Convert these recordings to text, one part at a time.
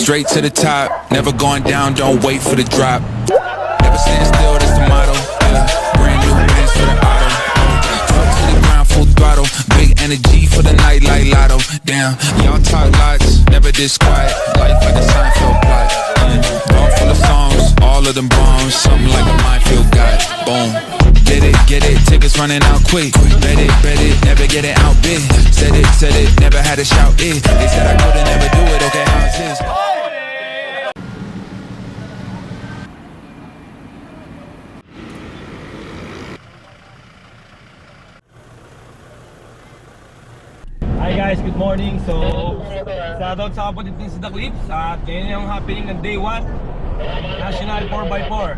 straight to the top, never going down, don't wait for the drop. Never stand still, that's the motto. Yeah, brand new bands for the auto. Foot to the ground, full throttle. Big energy for the night like Lotto. Damn, y'all talk lots, never this quiet. Life like a Seinfeld plot. Ball full of songs, all of them bombs. Something like a minefield got. Boom. Get it, tickets running out quick. Bet it, never get it out big. Said it, never had to shout it. They said I couldn't never do it, okay, how's this? Hi guys, good morning. So, shoutout sa kapatid din sa The Clips. At ngayon yung happening ng Day 1 National 4x4.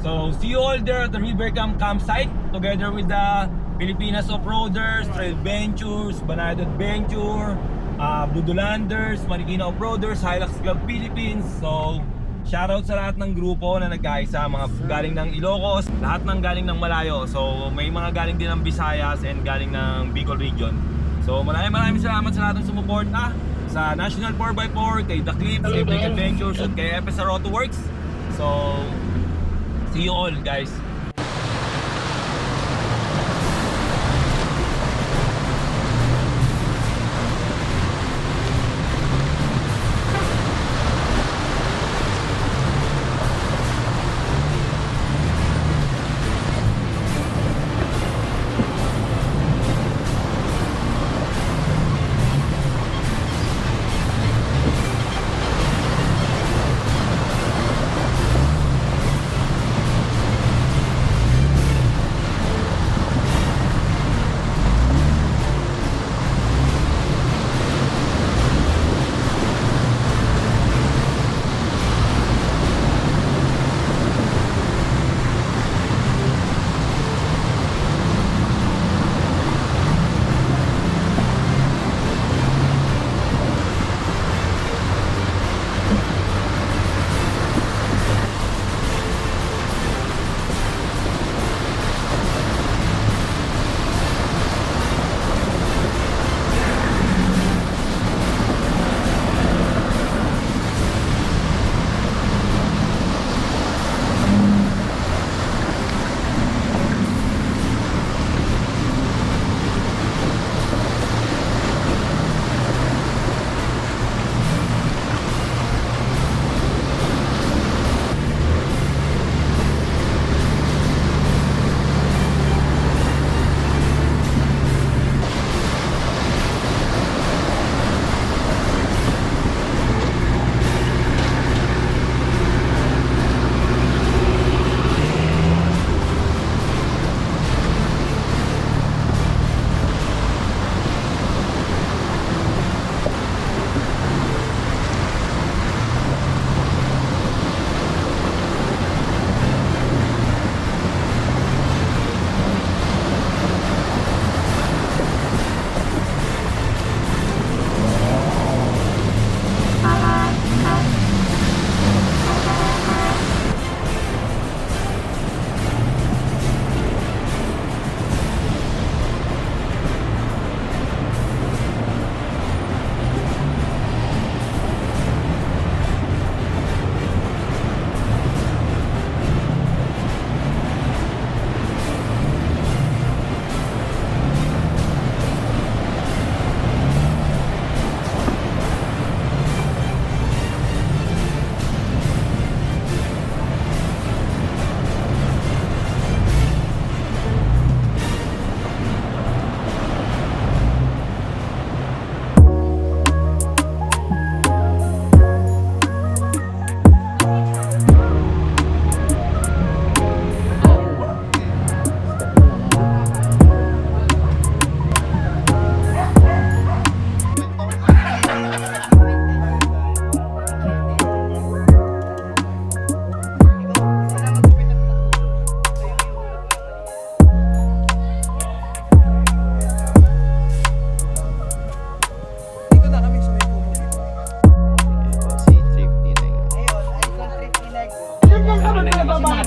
So, see you all there at the Rivercam campsite together with the Pilipinas Off-Roaders, Trail Ventures, Banayad Adventure, Budulanders, Marikina Off-Roaders, Hilux Club Philippines. So, shoutout sa lahat ng grupo na nagkaisa, mga galing ng Ilocos, lahat ng galing ng malayo. So, may mga galing din ng Visayas and galing ng Bicol region. So, maraming salamat sa lahat ng sumuporta sa National 4x4, kay The Clips, kay Big Adventures, at kay FSR Auto Works. So, see you all guys.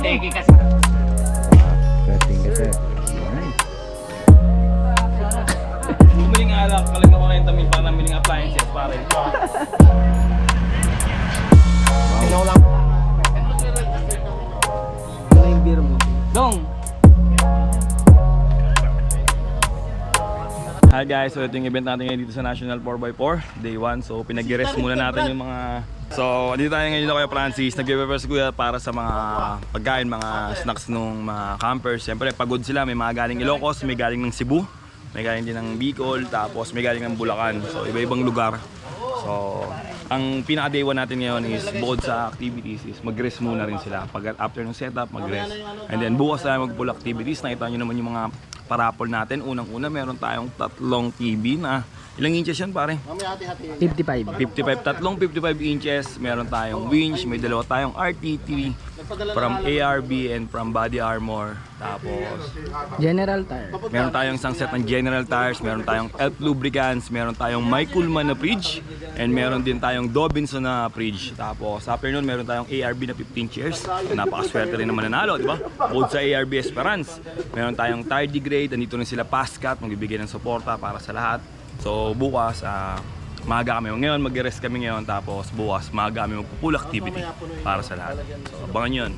Teki ka sa... Pwedeng kasi. Nice. Bumiling alak, kalag na 40 mil para namiling appliances pare. Hi guys, so ito yung event natin ngayon dito sa National 4x4 Day 1. So pinag-rest muna natin yung mga... So dito tayo ngayon Kuya Francis. Nag-prepare si Kuya para sa mga pagkain, mga snacks nung mga campers. Siyempre pagod sila, may mga galing Ilocos, may galing ng Cebu, may galing din ng Bicol, tapos may galing ng Bulacan. So iba-ibang lugar. So ang pinaka-day 1 natin ngayon is bukod sa activities is mag-rest muna rin sila. Pag after ng setup, mag-rest. And then bukas tayo mag-full activities. Nakita nyo naman yung mga parapol natin. Unang-una meron tayong tatlong TV na ilang inches yan pare? 55. 55 inches. Meron tayong winch, may dalawa tayong RTT from ARB and from Body Armor. Tapos General tire. meron tayong isang set ng General Tires, meron tayong Elf Lubricants, meron tayong Mike Coolman na fridge, and meron din tayong Dobinson na fridge. Tapos after nun, meron tayong ARB na 15 chairs. Napakaswerte rin naman nanalo, di ba? Bukod sa ARB Esperance, meron tayong tardigrade, andito rin sila Pascat, magbibigay ng suporta para sa lahat. So bukas, maaga kami. Ngayon mag-rest kami ngayon, tapos bukas maaga kami magpo-full activity para sa lahat. So abangan yun.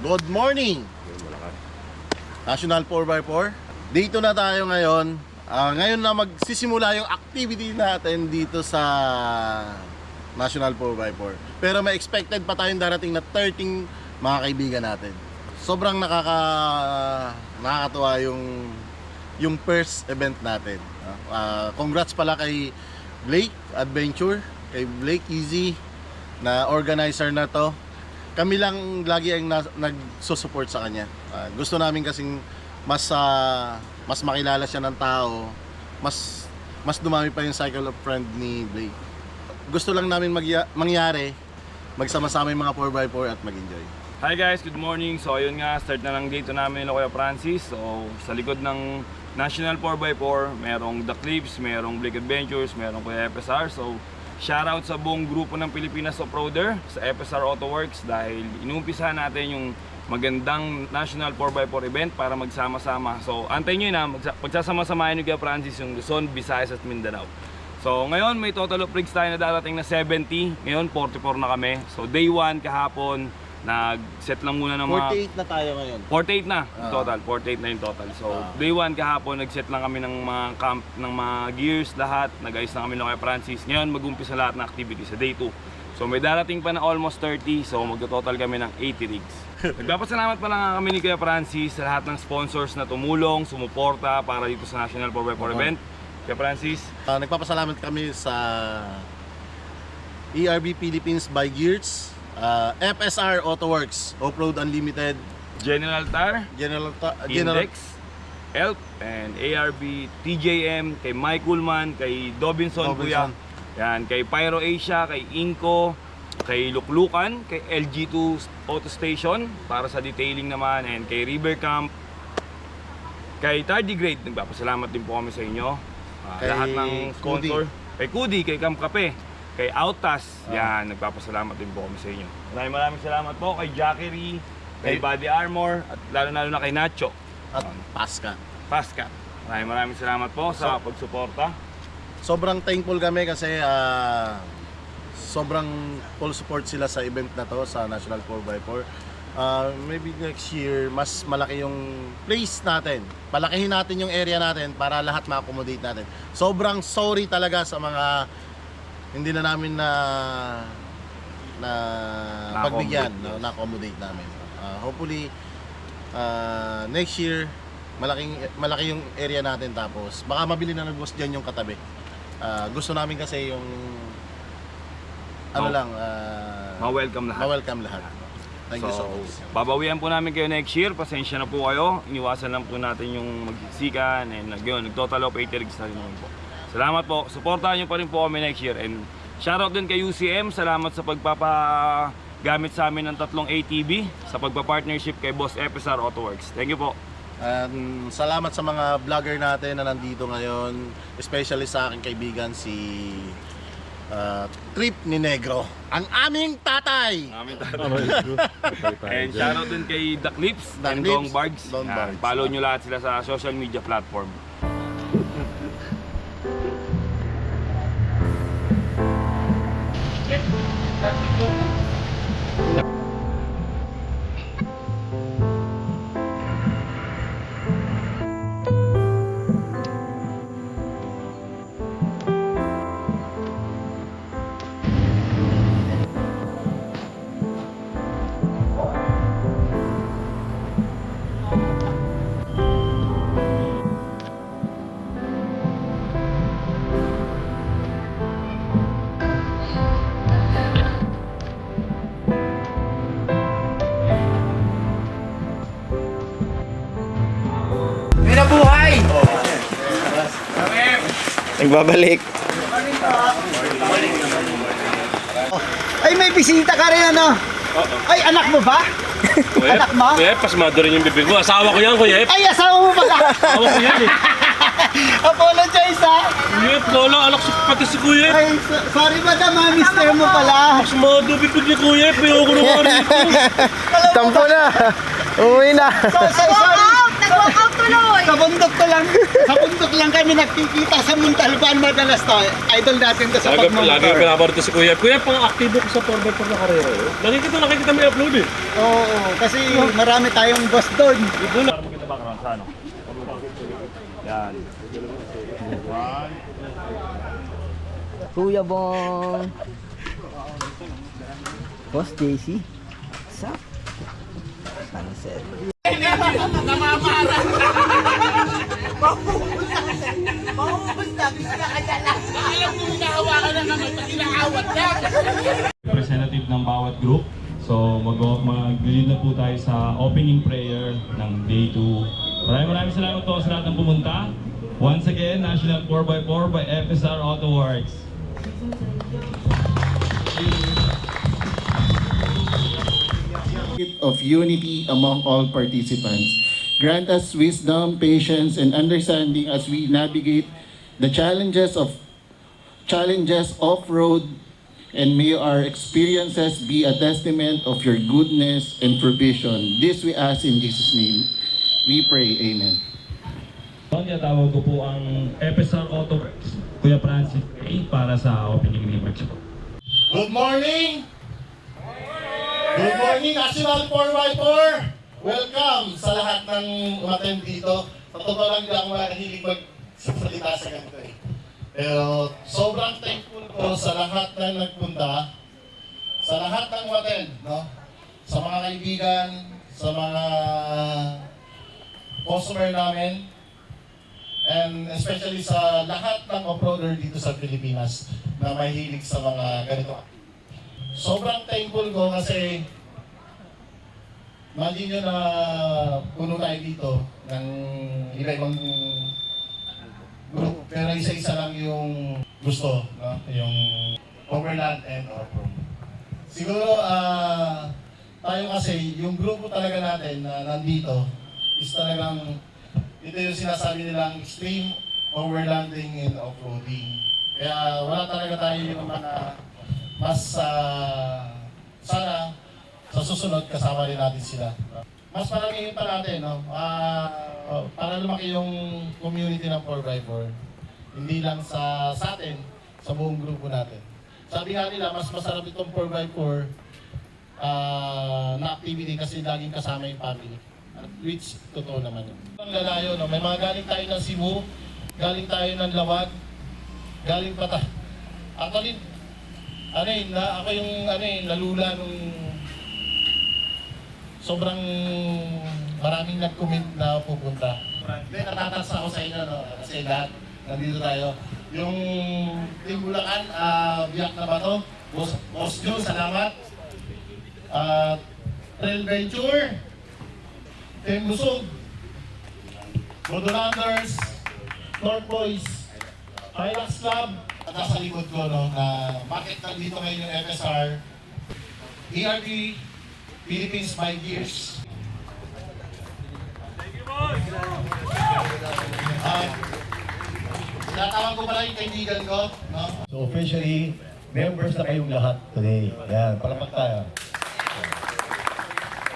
Good morning! National 4x4. Dito na tayo ngayon. Ngayon na magsisimula yung activity natin dito sa National 4x4. Pero may expected pa tayong darating na 13 mga kaibigan natin. Sobrang nakakatuwa yung first event natin. Congrats pala kay Blake Adventure, kay Blake Easy na organizer na to. Kami lang lagi ang nagsusupport sa kanya. Gusto namin kasing mas makilala siya ng tao, mas dumami pa yung cycle of friend ni Blake. Gusto lang namin mangyari, magsama-sama yung mga 4x4 at mag-enjoy. Hi guys, good morning. So ayun nga, start na lang dito namin ng Kuya Francis. So sa likod ng National 4x4, merong The Clips, merong Blake Adventures, merong Kuya FSR. So shoutout sa buong grupo ng Pilipinas Off-Roader sa FSR Auto Works dahil inumpisa natin yung magandang National 4x4 event para magsama-sama. So antayin nyo yun ha, magsasama-samahin nyo Kuya Francis yung Luzon, Visayas at Mindanao. So ngayon may total of rigs tayo na darating na 70. Ngayon 44 na kami. So day 1 kahapon, nag-set lang muna ng mga 48 na tayo ngayon. 48 na yung total, 48 na yung total. So day 1 kahapon nag-set lang kami ng mga camp, ng mga gears lahat. Nag-ayos na kami ng Kuya Francis. Ngayon mag-umpisa lahat ng activity sa day 2. So may darating pa na almost 30. So magto-total kami ng 80 rigs. Nagpapasalamat pa lang kami ni Kuya Francis sa lahat ng sponsors na tumulong, sumuporta para dito sa National 4x4 event. Kuya Francis, Nagpapasalamat kami sa ERB Philippines by Gears, FSR Auto Works, Off-Road Unlimited, General Tire, General Index, ELP, and ARB, TJM, kay Mike Coolman, kay Dobinson, Kuya. Yan, kay Pyro Asia, kay Inco, kay Luklukan, kay LG2 Auto Station para sa detailing naman, and kay River Camp, kay Tardigrade. Nagpapasalamat din po kami sa inyo. Lahat ng sponsor. Kay Kudi, kay Camp Cafe, kay Autas. Yan, nagpapasalamat din po kami sa inyo. Maraming salamat po kay Jackery, kay Body Armor, at lalo na kay Nacho. at Pasca. Pasca. Maraming salamat po sa pagsuporta. Sobrang thankful kami kasi sobrang full support sila sa event na to sa National 4x4. Maybe next year mas malaki yung place natin. Palakihin natin yung area natin para lahat ma-accommodate natin. Sobrang sorry talaga sa mga hindi na namin pagbigyan, na-accommodate namin. Hopefully next year malaki yung area natin, tapos baka mabili na ng boss dyan yung katabi. Gusto namin kasi yung Ma-welcome lahat. ma-welcome lahat. Thank you so much. Babawian po namin kayo next year. Pasensya na po kayo. Iniwasan lang po natin yung magsiksikan and nag-total of 80 rigs na rin naman po. Salamat po. Supportahan nyo pa rin po kami next year. And shoutout din kay UCM. Salamat sa pagpapagamit sa amin ng 3 ATV sa pagpa-partnership kay Boss FSR Autoworks. Thank you po. And salamat sa mga vlogger natin na nandito ngayon, especially sa aking kaibigan si Trip ni Negro, ang aming tatay. And shoutout din kay The Clips The and Clips, Dong Bargs. Dong Bargs. Follow nyo lahat sila sa social media platform. Nagbabalik. Ay, may bisita ka rin, ano? Ay, anak mo ba? Anak mo? Kuya, pasmado rin yung bibig mo. Asawa ko yan, Kuya. Ay, asawa mo pala. Asawa ko yan eh. Apologize, ha? Kuya, wala anak pati si Kuya. Ay, sorry madam, ha? Mister mo pala. Pasmado bibig ni Kuya. Piyo ko naman rito. Tampo na. Uwi na. Nag-walk out tuloy! Sa bundok lang kami nagkikita sa Montalban madalas to. Idol natin to sa Lagi pagmamotor. pinaparito si Kuya. Kuya, pang-aktibo ko sa 4x4 na karera. Nakikita mo i-upload eh. Oo, kasi marami tayong boss doon. Para maganda background sa ano. Yan. Kuya Bong. Boss JC. Sup? Sunset. Representative ng bawat group. So mag-lead na po tayo sa opening prayer ng Day 2. Maraming salamat po sa lahat ng pumunta. Once again, National 4x4 by FSR Autoworks. Of unity among all participants. Grant us wisdom, patience, and understanding as we navigate the challenges off-road, and may our experiences be a testament of your goodness and provision. This we ask in Jesus' name. We pray. Amen. Tawag ko po ang FSR Autoworks, Kuya Francis A, para sa opening remarks po. Good morning! Good morning, National 4x4! Welcome sa lahat ng umattend dito. Sa totoo lang, hindi ako makahilig magsasalita sa ganito eh. Pero sobrang thankful ko sa lahat ng nagpunta, sa lahat ng umattend, no? Sa mga kaibigan, sa mga customer namin, and especially sa lahat ng off-roader dito sa Pilipinas na mahilig sa mga ganito. Sobrang thankful ko kasi imagine nyo na puno tayo dito ng iba-ibang group, pero isa-isa lang yung gusto, no? Yung overland and off-road. Siguro tayo kasi, yung grupo talaga natin na nandito is talagang ito yung sinasabi nilang extreme overlanding and off-roading. Kaya wala talaga tayo yung mga mas sana sa susunod kasama rin natin sila. Mas paramihin pa natin, no? para lumaki yung community ng 4x4. Hindi lang sa atin, sa buong grupo natin. Sabi nga nila, mas masarap itong 4x4 na activity kasi laging kasama yung family. Which, totoo naman yun. Ang lalayo, no? May mga galing tayo ng Cebu, galing tayo ng Lawag, galing pa tayo. Actually, ako yung nalula nung sobrang maraming nag-comment na pupunta. Then, natatas ako sa inyo, no? Kasi lahat, nandito tayo. Yung Team Bulacan, biyak na ba to? Boss Joe, salamat. Trail Venture, Team Lusog, Modulanders, North Boys, Hilux Club, at nasa likod ko, no, na bakit nandito ngayon yung FSR, ERB, Philippines by Gears. Thank you, boys! Tinatawag ko pala yung kaibigan ko, no? So officially, members na kayong lahat today. Yan, palapag tayo.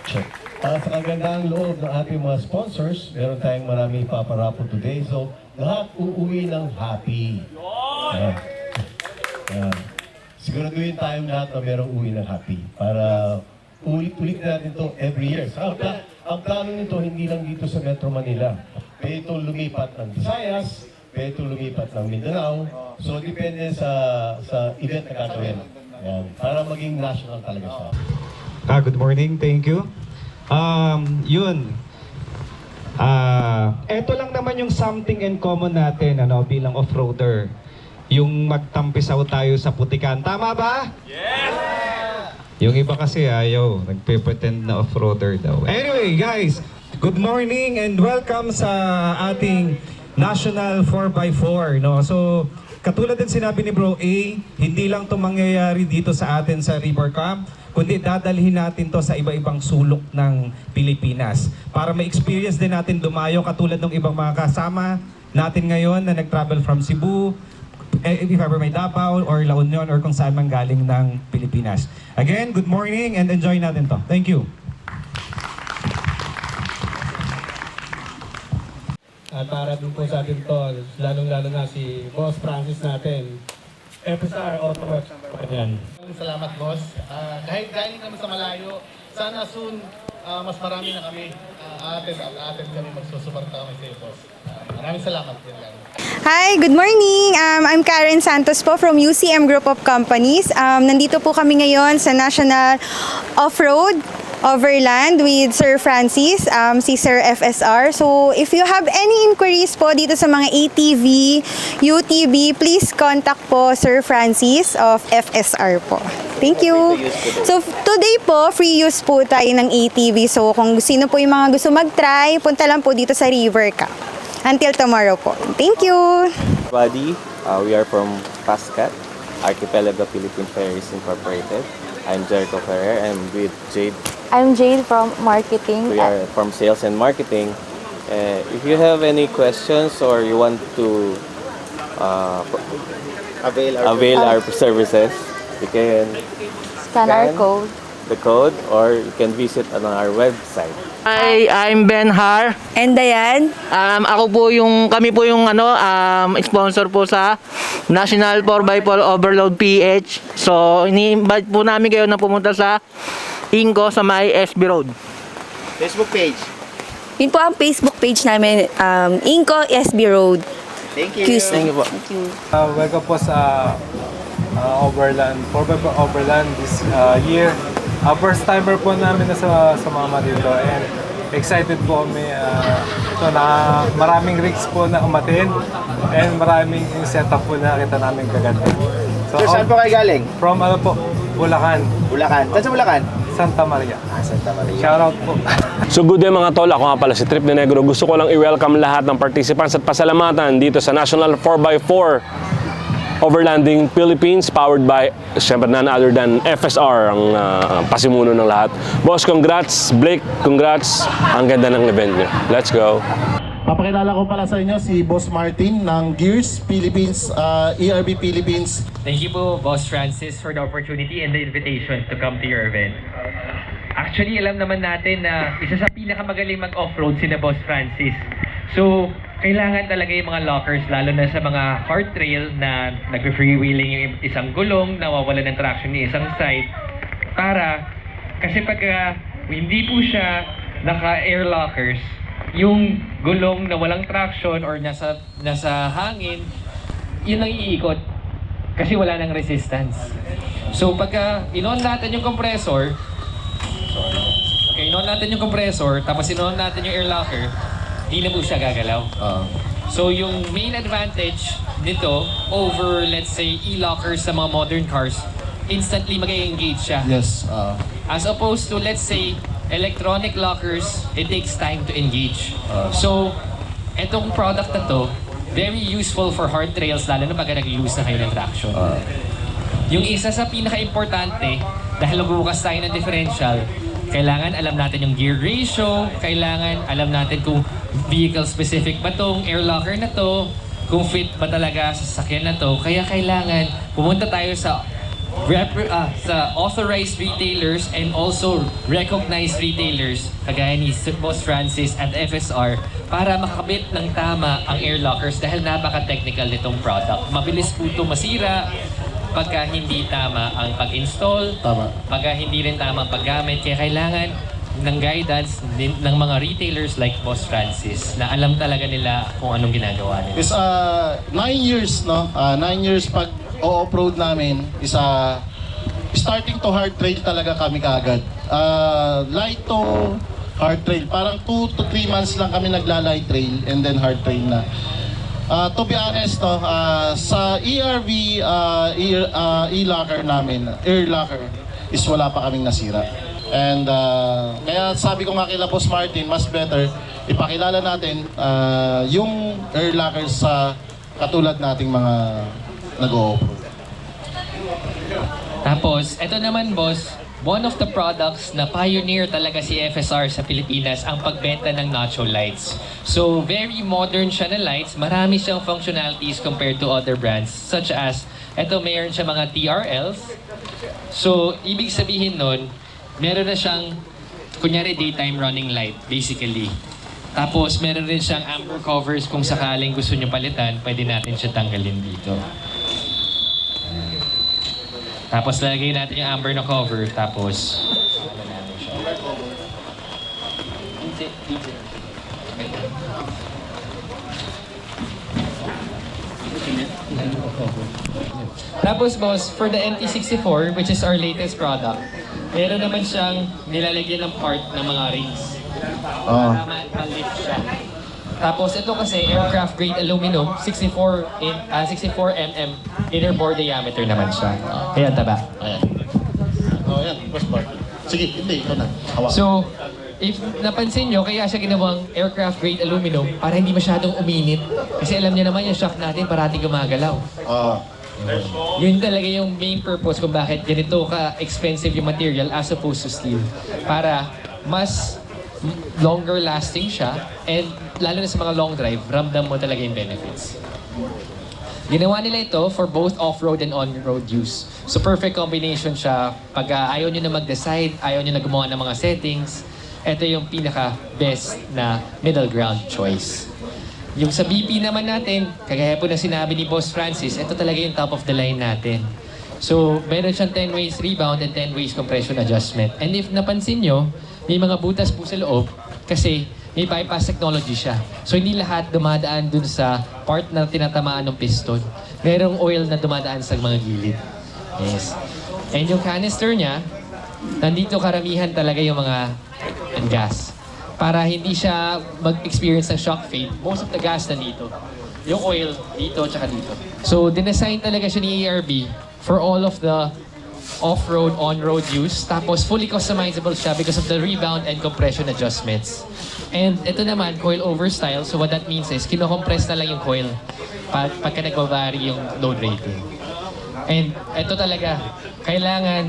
Check. Para sa kagandang loob ng ating mga sponsors, meron tayong maraming paparapo today. So, lahat uuwi ng happy. Yan. Yan. Siguraduhin tayong lahat na merong uwi ng happy. Para ulit natin ito every year. So, ang plano nito, hindi lang dito sa Metro Manila. Pwede itong lumipat ng Visayas, pwede itong lumipat ng Mindanao. So, depende sa event na gagawin. Yan. Para maging national talaga siya. Good morning, thank you. Ito lang naman yung something in common natin bilang off-roader. Yung magtampisaw tayo sa putikan. Tama ba? Yes! Yung iba kasi ayaw, nagpe-pretend na off-roader daw. Anyway, guys, good morning and welcome sa ating National 4x4. No? So, katulad din sinabi ni Bro A, hindi lang ito mangyayari dito sa atin sa River Camp, kundi dadalhin natin to sa iba-ibang sulok ng Pilipinas para ma-experience din natin dumayo katulad ng ibang mga kasama natin ngayon na nag-travel from Cebu, if ever may Davao or La Union or kung saan man galing ng Pilipinas. Again, good morning and enjoy natin to. Thank you. At para dun po sa atin to, lalong-lalo na si Boss Francis natin, FSR Autoworks. Ayan. Salamat, boss. Kahit galing kami sa malayo, sana soon mas marami na kami atin kami magsusuporta kami sa iyo, boss. Maraming salamat. Hi, good morning. I'm Karen Santos po from UCM Group of Companies. Nandito po kami ngayon sa National Off-Road Overland with Sir Francis, si Sir FSR. So, if you have any inquiries po dito sa mga ATV, UTV, please contact po Sir Francis of FSR po. Thank you. So, today po, free use po tayo ng ATV. So, kung sino po yung mga gusto mag-try, punta lang po dito sa River Camp. Until tomorrow po. Thank you. Everybody, we are from Pascat, Archipelago Philippine Ferries Incorporated. I'm Jericho Ferrer. I'm with Jade. I'm Jade from marketing. We are from sales and marketing. If you have any questions or you want to avail our services, you can Scan our code. the code or you can visit on our website. Hi, I'm Ben Har. And Dayan. Kami po yung sponsor po sa National 4x4 Overload PH. So, ini-invite po namin kayo na pumunta sa Inco sa may SB Road. Facebook page. Yun po ang Facebook page namin, Inco SB Road. Thank you. Thank you po. Thank you. Welcome po sa Overland, 4x4 Overland this year. First timer po namin na sa Mama dito and excited po kami. Maraming rigs po na umatin and maraming setup po na nakita namin kaganda. So, saan po kayo galing? From Bulacan. Bulacan. Saan sa Bulacan? Santa Maria. Santa Maria. Shoutout po. So good day mga tol, ako nga pala si Trip de Negro. Gusto ko lang i-welcome lahat ng participants at pasalamatan dito sa National 4x4 Overlanding Philippines, powered by, siyempre none other than FSR, ang pasimuno ng lahat. Boss, congrats. Blake, congrats. Ang ganda ng event nyo. Let's go. Papakilala ko pala sa inyo si Boss Martin ng Gears Philippines, ERB Philippines. Thank you po, Boss Francis, for the opportunity and the invitation to come to your event. Actually, alam naman natin na isa sa pinakamagaling mag-offroad sina Boss Francis. So, kailangan talaga yung mga lockers, lalo na sa mga hard trail na nag-freewheeling yung isang gulong, nawawala ng traction yung isang side. Kasi pag hindi po siya naka-air lockers, yung gulong na walang traction or nasa hangin, yun ang iikot. Kasi wala nang resistance. So pagka in-on natin yung compressor, tapos in-on natin yung air locker, di na po siya gagalaw. So yung main advantage nito over, let's say, e-lockers sa mga modern cars, instantly mag-engage siya. Yes. As opposed to, let's say, electronic lockers, it takes time to engage. So, etong product na to, very useful for hard trails, lalo na pag nag-lose na kayo ng traction. Yung isa sa pinaka-importante, dahil bukas tayo ng differential, kailangan alam natin yung gear ratio, kailangan alam natin kung vehicle-specific ba tong air locker na to, kung fit ba talaga sa sasakyan na to. Kaya kailangan pumunta tayo sa authorized retailers and also recognized retailers kagaya ni Boss Francis at FSR para makakabit ng tama ang air lockers dahil napaka-technical nitong product. Mabilis po ito masira pagka hindi tama ang pag-install, pagka hindi rin tama ang paggamit. Kaya kailangan ng guidance ng mga retailers like Boss Francis na alam talaga nila kung anong ginagawa nila. Is 9 years, no? 9 years pag o-off-road namin is starting to hard trail talaga kami kaagad. Light to hard trail. Parang 2 to 3 months lang kami nagla-light trail and then hard trail na. To be honest, no, sa ERV e-locker namin, air locker, is wala pa kaming nasira. And kaya sabi ko nga kila Boss Martin, mas better ipakilala natin yung air lockers sa katulad nating mga nag-o-off-road. Tapos, ito naman boss, one of the products na pioneer talaga si FSR sa Pilipinas ang pagbenta ng Nacho lights. So, very modern siya na lights. Marami siyang functionalities compared to other brands. Such as, ito mayroon siya mga TRLs. So, ibig sabihin nun, meron na siyang, kunyari daytime running light, basically. Tapos, meron rin siyang amber covers kung sakaling gusto nyo palitan, pwede natin siya tanggalin dito. Tapos lalagay natin yung amber na cover, tapos boss, for the NT64, which is our latest product, meron naman siyang nilalagyan ng part ng mga rings. Para ma-lift siya. Tapos ito kasi aircraft grade aluminum, 64 mm inner bore diameter naman siya. Kaya taba. Ayan. Ayan, first part. Sige, hindi, ikaw na. Hawak. So, if napansin nyo, kaya siya ginawang aircraft grade aluminum para hindi masyadong uminit. Kasi alam niyo naman yung shock natin parating gumagalaw. Yun talaga yung main purpose kung bakit ganito ka-expensive yung material as opposed to steel. Para mas longer lasting siya and lalo na sa mga long drive, ramdam mo talaga yung benefits. Ginawa nila ito for both off-road and on-road use. So perfect combination siya. Pag ayaw nyo na mag-decide, ayaw nyo na gumawa ng mga settings, ito yung pinaka-best na middle ground choice. Yung sa BP naman natin, kagaya po na sinabi ni Boss Francis, ito talaga yung top of the line natin. So meron siyang 10 ways rebound and 10 ways compression adjustment. And if napansin nyo, may mga butas po sa loob kasi may bypass technology siya. So hindi lahat dumadaan dun sa part na tinatamaan ng piston. Merong oil na dumadaan sa mga gilid. Yes. And yung canister niya, nandito karamihan talaga yung mga gas. Para hindi siya mag-experience ng shock fade, most of the gas nandito. Yung oil dito tsaka dito. So dinesign talaga siya ni ARB for all of the off-road, on-road use. Tapos fully customizable siya because of the rebound and compression adjustments. And ito naman, coil over style. So what that means is, kino-compress na lang yung coil pagka nag-vary yung load rating. And ito talaga, kailangan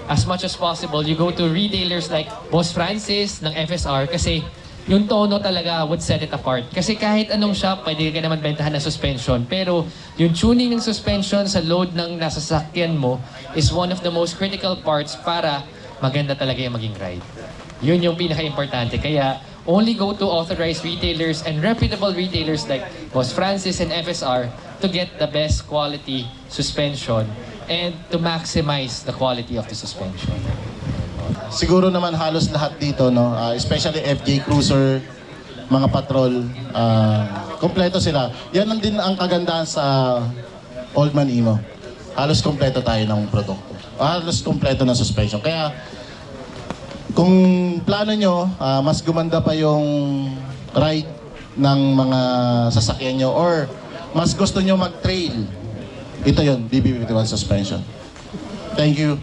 as much as possible, you go to retailers like Boss Francis ng FSR kasi yung tono talaga would set it apart. Kasi kahit anong shop, pwede ka naman bentahan ng suspension. Pero yung tuning ng suspension sa load ng nasasakyan mo is one of the most critical parts para maganda talaga yung maging ride. Yun yung pinaka-importante. Kaya, only go to authorized retailers and reputable retailers like Boss Francis and FSR to get the best quality suspension and to maximize the quality of the suspension. Siguro naman halos lahat dito, no? Especially FJ Cruiser, mga patrol, kompleto sila. Yan ang din ang kagandahan sa Old Man Imo. Halos kompleto tayo ng produkto. Halos kompleto ng suspension. Kaya kung plano nyo, mas gumanda pa yung ride ng mga sasakyan nyo or mas gusto nyo mag-trail, ito yun, BB51 suspension. Thank you.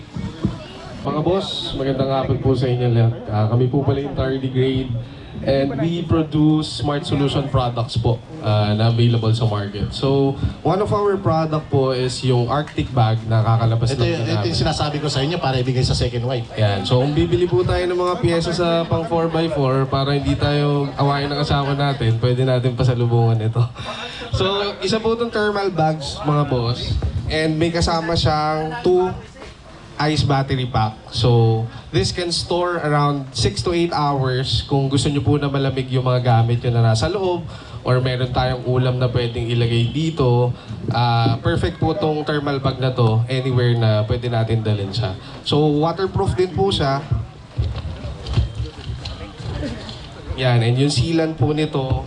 Mga boss, magandang hapon po sa inyo lahat. Kami po pala yung tardigrade and we produce smart solution products po na available sa market. So, one of our product po is yung Arctic bag na kakalabas ito yung sinasabi ko sa inyo para ibigay sa second wife. Yan. So, kung bibili po tayo ng mga piyesa sa pang 4x4 para hindi tayo awayin ng asawa natin, pwede natin pasalubungan ito. So, isa po itong thermal bags, mga boss. And may kasama siyang 2 ice battery pack. So, this can store around 6 to 8 hours kung gusto nyo po na malamig yung mga gamit nyo na nasa loob or meron tayong ulam na pwedeng ilagay dito. Perfect po tong thermal bag na to anywhere na pwede natin dalhin siya. So, waterproof din po siya. Yan, and yung sealant po nito,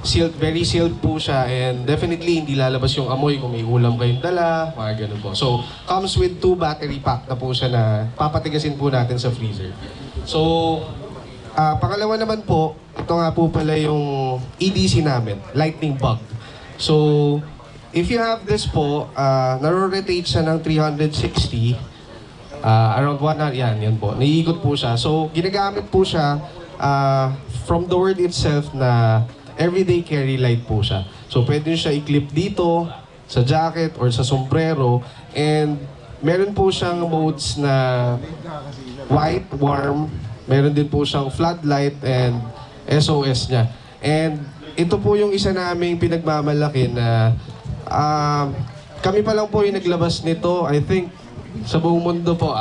sealed, very sealed po siya and definitely hindi lalabas yung amoy kung may ulam kayong dala, mga ganun po. So, comes with 2 battery pack na po siya na papatigasin po natin sa freezer. So, pangalawa naman po, ito nga po pala yung EDC namin, lightning bug. So, if you have this po, naro-rotate siya ng 360, around 100, yan po, naiikot po siya. So, ginagamit po siya from the word itself na everyday carry light po siya. So, pwede nyo siya i-clip dito, sa jacket, or sa sombrero. And, meron po siyang modes na white, warm. Meron din po siyang floodlight and SOS niya. And, ito po yung isa naming pinagmamalaki na kami pa lang po yung naglabas nito, I think, sa buong mundo po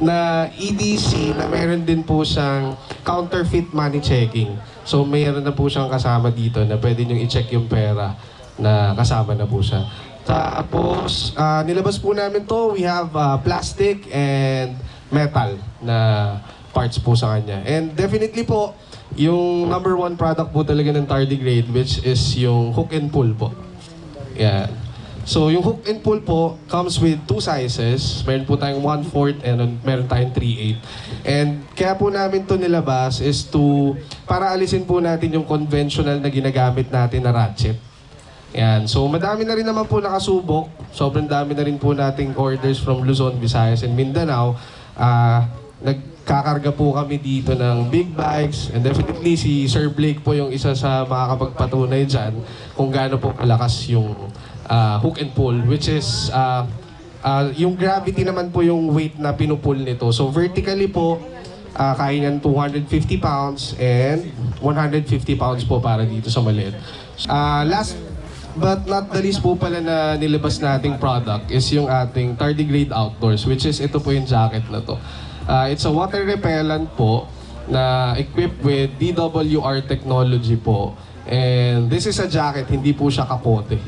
na EDC na meron din po siyang counterfeit money checking. So mayroon na po siyang kasama dito na pwede nyo i-check yung pera na kasama na po siya. Tapos nilabas po namin to, we have plastic and metal na parts po sa kanya. And definitely po, yung number 1 product po talaga ng tardigrade, which is yung hook and pull po. Yan. So, yung hook and pull po comes with 2 sizes. Meron po tayong 1/4 and meron tayong 3/8. And kaya po namin to nilabas is para alisin po natin yung conventional na ginagamit natin na ratchet. Yan. So, madami na rin naman po nakasubok. Sobrang dami na rin po nating orders from Luzon, Visayas, and Mindanao. Nagkakarga po kami dito ng big bikes. And definitely si Sir Blake po yung isa sa makakapagpatunay dyan kung gaano po kalakas yung hook and pull, which is yung gravity naman po yung weight na pinupull nito. So vertically po, kaya yan 250 pounds and 150 pounds po para dito sa maliit. Last but not the least po pala na nilabas nating product is yung ating tardigrade outdoors, which is ito po yung jacket na to. It's a water repellent po na equipped with DWR technology po. And this is a jacket, hindi po siya kapote.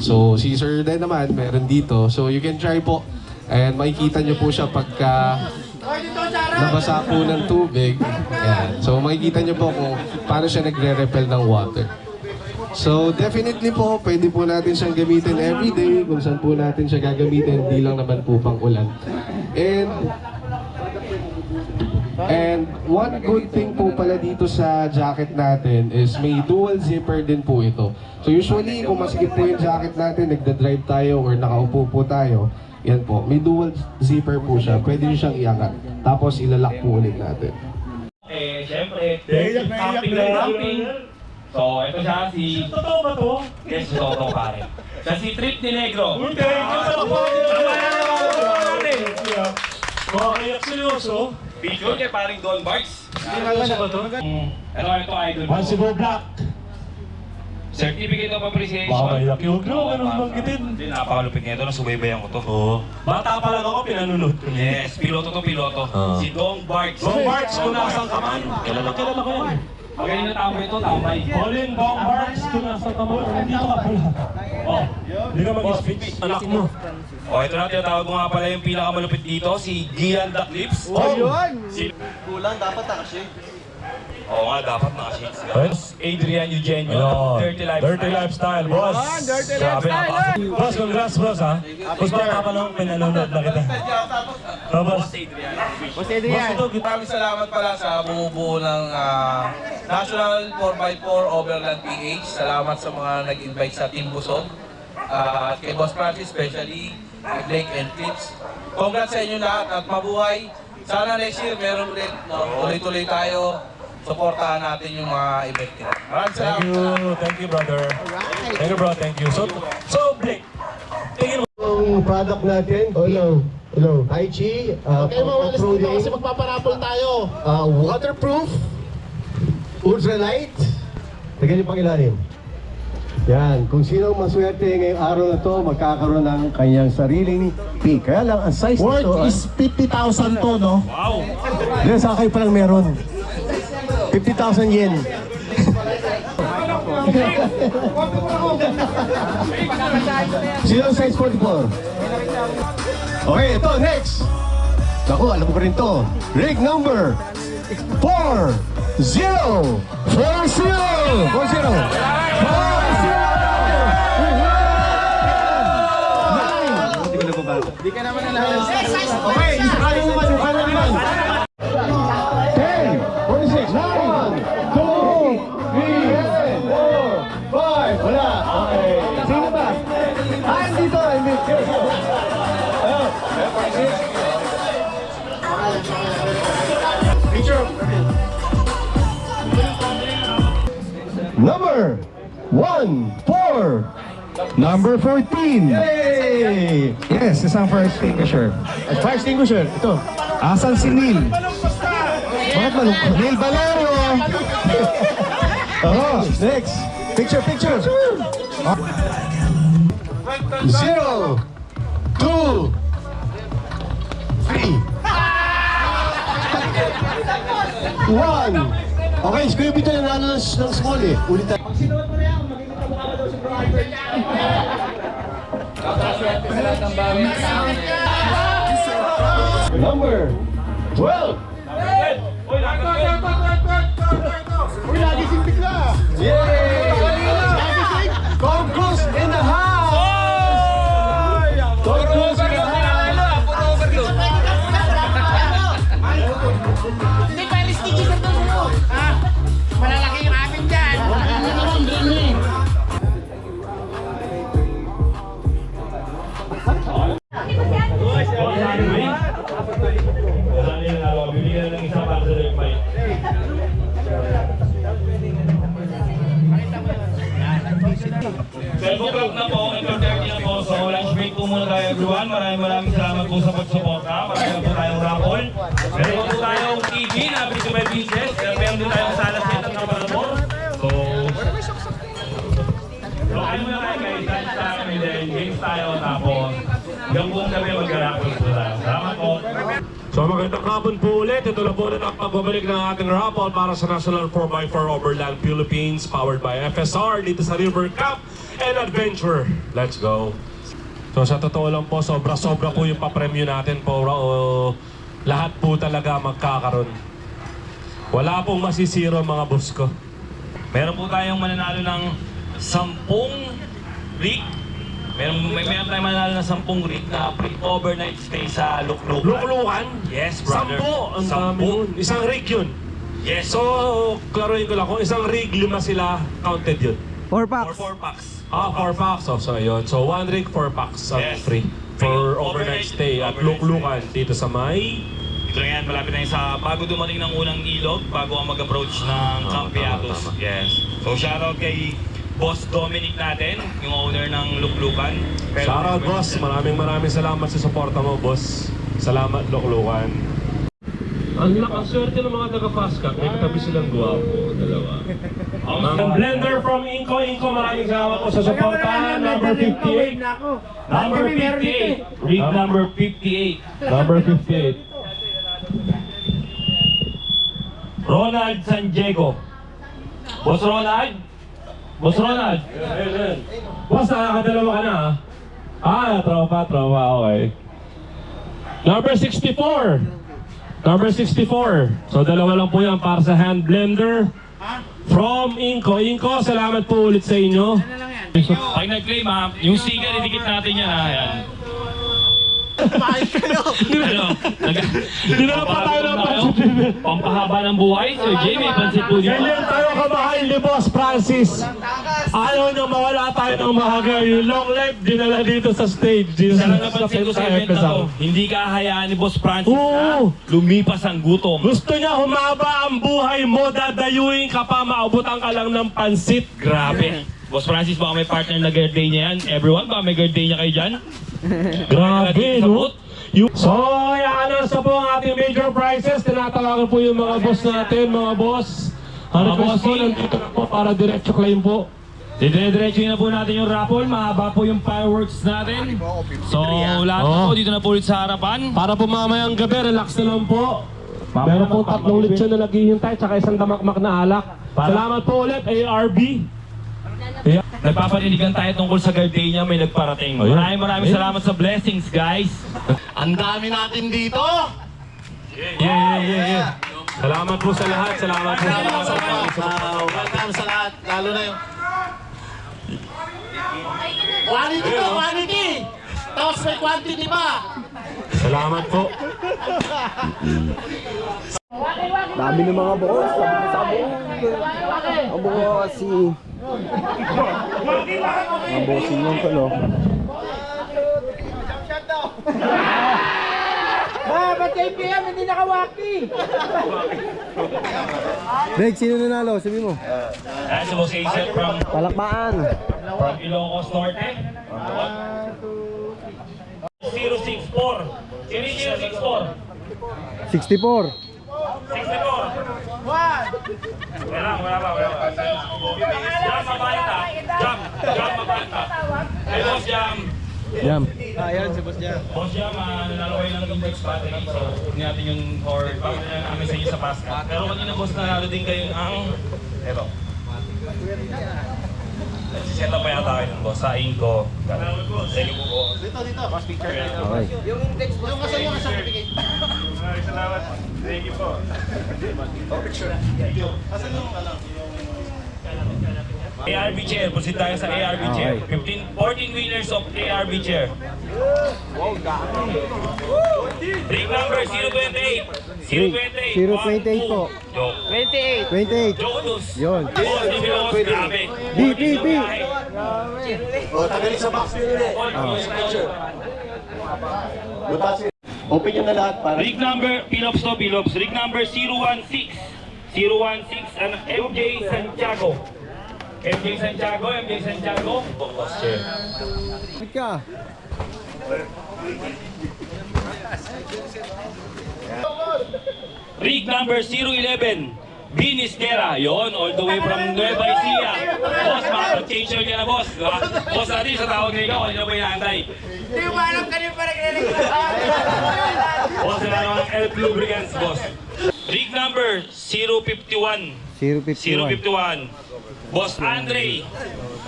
So, si Sir din naman, meron dito. So, you can try po. And makikita nyo po siya pagka nabasa po ng tubig. Ayan. So, makikita nyo po kung paano siya nagre-repel ng water. So, definitely po, pwede po natin siyang gamitin everyday. Kung saan po natin siya gagamitin, hindi lang naman po pang ulan. And one good thing po pala dito sa jacket natin is may dual zipper din po ito. So usually kung masikip po yung jacket natin, nagda-drive tayo or nakaupo po tayo, yan po, may dual zipper po siya. Pwede nyo siyang iangat. Tapos ilalak po ulit natin. Siyempre, camping. So, ito siya si... Totoo ba to? Yes, totoo pare. Siya si Trip ni Negro. Kaya seryoso? Picture kay paring Don Barks. Ano ba to? Ito idol mo. Possible Black. Certificate of Appreciation. Baka may laki. Huwag na, ganun banggitin. Hindi, napakalupit nito. Nasubaybayan ko to. Oo. Bata pa lang ako, pinanunod ko niya. Yes, piloto to piloto. Si Dong Barks. Dong Barks, kung nasaan ka man. Kilala ko yan. Magaling na tambay ito, tambay. Colin Dong Barks, kung nasaan ka man. Nandito ka pala. Oh, hindi ka mag-speech. Anak mo. Oh, ito na, tinatawag ko nga pala yung pinakamalupit dito, si Gian the Clips. Oh, yun! Si... Kulang, dapat nakashake. Oo nga, dapat nakashades ka. Adrian Eugenio, Ayun. Dirty Lifestyle. Dirty Lifestyle, boss. Dirty Grabe, Lifestyle, napaka- Boss, congrats, boss, ha? Boss, baka pa lang pinanonood na kita. Oh, boss. Boss Adrian. Maraming salamat pala sa bumubuo ng National 4x4 Overland PH. Salamat sa mga nag-invite sa Team Busog. At kay Boss Francis, especially kay Blake and Clips. Congrats sa inyo lahat at mabuhay. Sana next year meron ulit. No? Tuloy-tuloy tayo. Supportahan natin yung mga event nila. Maraming salamat. Thank you, brother. Thank you, bro, thank you. So Blake, tingin mo. Ang product natin, hello, Tai Chi, Okay, mawalas dito kasi magpaparapol tayo. Waterproof, ultralight, tagay niyo pang ilalim. Yan, kung sino maswerte ngayong araw na to, magkakaroon ng kanyang sariling peak. Kaya lang, ang size nito... Worth is 50,000 to, no? Wow! Dahil sa akin palang meron. 50,000 yen. Sino ang size 44? Okay, ito, next. Naku, alam ko rin to. Rig number 4040. 40. Di ka naman nalahalan. Okay, isa kayo naman, isa kayo naman. 10, 46, 1, 2, 3, 4, 5. Wala. Okay. Sino ba? Dito. Hindi. Picture. Number 1, 4. Number 14. Yay! Yes, isang fire extinguisher. Fire extinguisher, ito. Asan si Neil? Bakit malungkot? Neil Valerio! Oh, next. Picture. 0, 2, 3. One. Okay, screw bito yung nalo ng small eh. Ulit tayo. Pag sinuot mo na yan, magiging kamukha ka daw sa driver. Number 12. Uy, nagising bigla. Yay! Tom Cruise in the house! Tom Cruise in the house! Hindi pa rin sticky sa to sa'yo. Malalaki yung amin dyan. Bibigyan ng isa para sa Direct Bike. Self o'clock na po, ito 30 na po. So lunch break po muna tayo everyone. Maraming salamat po sa pagsuporta. Marami po tayong raffle. Meron po tayong TV na 55 inches. Meron din tayong sala set at kaparador. So ano muna tayo guys, lunch time and then games tayo. Tapos hanggang buong gabi mag-raffle po tayo. Salamat po. So magandang hapon po ulit. Ito na po na ang pagbabalik ng ating raffle para sa National 4x4 Overland Philippines powered by FSR dito sa River Cup and Adventure. Let's go! So sa totoo lang po, sobra-sobra po yung papremyo natin po. Lahat po talaga magkakaroon. Wala pong masisiro mga boss ko. Meron po tayong mananalo ng 10 rig. Meron tayong mananalo ng 10 rig na overnight stay sa Luklukan. Luklukan? Yes, brother. 10? Ang dami yun. Isang rig yun? Yes. So, klaruhin ko lang, kung isang rig, 5 sila, counted yun? 4 packs. Or 4 packs. 4 packs. So yun. So, 1 rig, 4 packs ang Yes. free for overnight stay at Luklukan dito sa may... Ito na yan, malapit na yun sa bago dumating ng unang ilog, bago ang mag-approach ng Campeatos. Yes. So, shoutout kay Boss Dominic natin, yung owner ng Luklukan. Shoutout boss, maraming salamat sa suporta mo boss. Salamat Luklukan. Ang swerte ng mga taga-Pascat, may katabi silang guwapo, dalawa. Ang blender from Inco, maraming salamat po sa suporta. Number 58. Number 58. Rig number 58. Number 58. Ronald San Diego. Boss Ronald? Boss Ronald? Boss, nakakadalawa ka na tropa, okay. Number 64. Number 64. So dalawa lang po yan para sa hand blender from Inco. Inco, salamat po ulit sa inyo. Pag nag-claim yung sticker, idikit natin yan Yan. Dinala pa tayo ng pansit. Pampahaba ng buhay, Sir Jamie, pansit po niya. Ganyan tayo kamahal ni Boss Francis. Ayaw nyo mawala tayo ng mahaga. Yung long life, dinala dito sa stage. Sana napansin ko sa event na to, hindi ka hayaan ni Boss Francis na lumipas ang gutom. Gusto niya humaba ang buhay mo, dadayuin ka pa, maabutan ka lang ng pansit. Grabe. Boss Francis, baka may partner na birthday niya yan. Everyone, baka may birthday niya kayo dyan. Grabe, no? So, i-announce na po ang ating major prizes. Tinatawagan po yung mga boss natin, mga boss. Ang request po, nandito na po para diretso claim po. Dire-diretso na po natin yung raffle. Mahaba po yung fireworks natin. So, lahat na po dito na po ulit sa harapan. Para po mamayang gabi, relax na lang po. Meron po 3 lechon na naghihintay, tsaka isang damakmak na alak. Salamat po ulit, ARB. Nagpapaniligan tayo tungkol sa birthday niya, may nagparating. Maraming salamat sa blessings, guys. Ang dami natin dito! Yeah. Salamat po sa lahat. Salamat po sa lahat. Welcome sa lahat, lalo na yung... Quality to, quality! Tapos may quantity pa! Salamat po. Dami ng mga boss. Ang boss si... Mga bossing yung talo. Ba't kay PM hindi nakawaki? Greg, sino nanalo? Sabi mo. Ayan si Boss Hazel from Ilocos Norte. 064. Sino yung 064? 64. 64. Wala pa. Jam Mabanta. Jam Mabanta. Hey, Boss Jam. Jam. Ayan si Boss Jam. Boss Jam, nanalo kayo ng index battery. So, huwag natin yung or bakit na namin sa inyo sa Pascal. Pero kanina boss, nanalo din kayo ang... Eto. Set up pa yata kayo ng boss sa Inco. Thank you po. Dito. Boss picture. Okay. Yung index mo. Yung certificate. Salamat. Thank you po. Picture. Asan yung ARB chair, proceed tayo sa ARB chair. 14 winners of ARB chair. Ring number 028. 028 po. 28. Jokotus. Yun. Grabe. B. tagali sa box nila. Open nyo na lahat para... Rig number, Pilops. Rig number 016. 016, and MJ Santiago. MJ Santiago. Boss chair. Wait ka. Rig number 011. Binis Guerra, yon, all the way from Nueva Ecija. Boss, makapag-change ka na, boss. Boss natin, sa tawag na ikaw, kanina ba inaantay? Hindi mo alam kanina pa nagre-reklamo. Boss, na naman ang Elf Lubricants, boss. Rig number 051. 051. Boss Andre.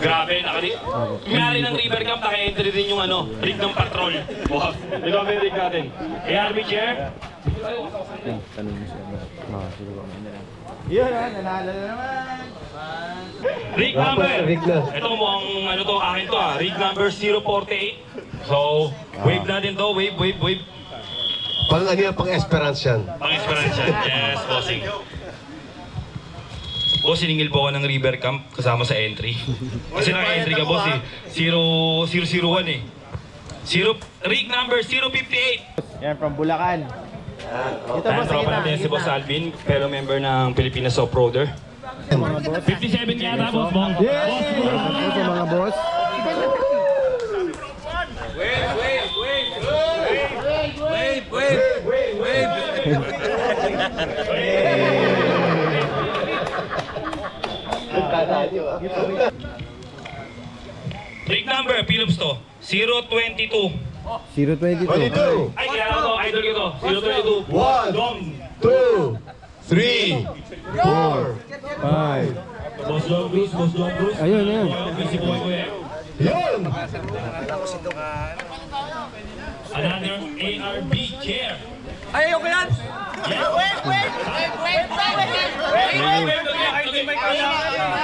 Grabe, may-ari ng River Camp, naka-entry din yung rig ng patrol. Boss, ikaw may rig natin. ARB chair. Tanong mo siya. Yun, nanalo na naman. Rig number. Ito mo ang akin to Rig number 048. So, wave natin to. Wave. Pang-Esperance yan. Pang-Esperance yan. Yes, bossing. Boss, siningil po ako ng River Camp kasama sa entry. Kasi naka-entry ka, boss 001 Rig number 058. Yan, from Bulacan. Ito po sa natin si Boss Alvin, fellow member ng Pilipinas Off-Roader. 57 kaya ta, Boss Bong. Ito sa mga boss. Wave. Break number, Philips to. 022. 022. Ay, kaya ako, idol ko to. 022. 1, Dom. 2, 3, 4, 5. Boss John Bruce, Boss John Bruce. Ayun, ayun. Si Boy Kuya. Yun! Another ARB chair. Ay, ayoko yan!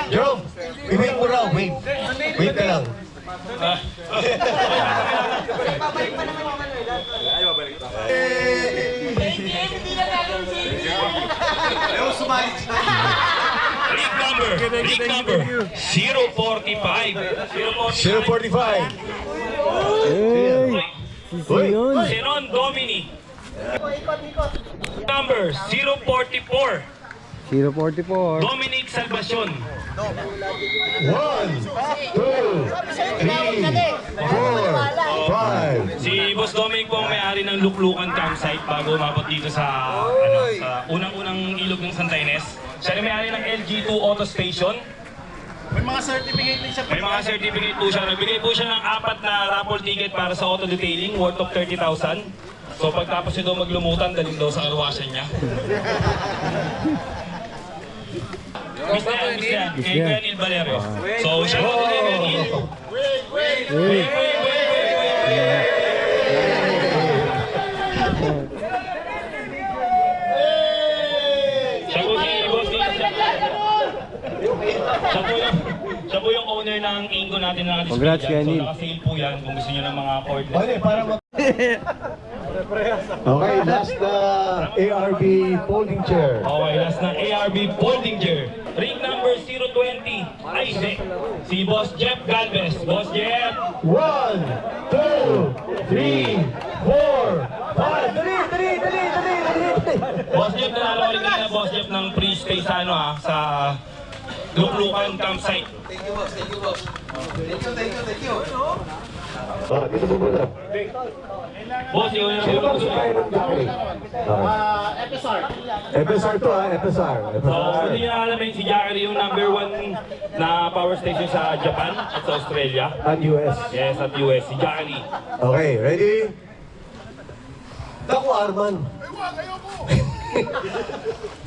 Jerome, i-wave mo raw, wave. Wave ka lang. Rig number 045. 045. Seron Domini. Number 044. 044. Dominic Salvacion. 1, 2, 3, 4, 5. Si Boss Dominic po ang may-ari ng Luklukan Campsite bago umabot dito sa sa unang-unang ilog ng Santa Ines. Siya ang may-ari ng LG2 Auto Station. May mga certificate din siya. May mga certificate po siya. Nagbigay po siya ng 4 na raffle ticket para sa auto detailing worth of 30,000. So pagtapos nito maglumutan, dalhin daw sa arwasan niya. Miss yan. Kay Kuya Neil Valerio. So siya po kay Kuya Neil. Wait. Siya po si Boss Neil. Siya po yung owner ng Ingo natin na display. Congrats, Kuya Neil. So naka-sale po yan kung gusto niyo ng mga cordless. Okay, para Okay, last na ARB folding chair. Okay, last na ARB folding chair. Ring number 020. Ay, hindi. Si Boss Jeff Galvez. Boss Jeff. 1, 2, 3, 4, 5. Dali! Boss Jeff, nanalo ko rin kanina, Boss Jeff, ng free stay sa sa Luklukan Campsite. Thank you, boss. Thank you. Dito po muna. Boss, yun yung Sino ba gusto tayo ng Jackery? FSR to FSR. So, hindi nyo alamin si Jackery yung number 1 na power station sa Japan at sa Australia. At US. Yes, at US. Si Jackery. Okay, ready? Naku, Arman.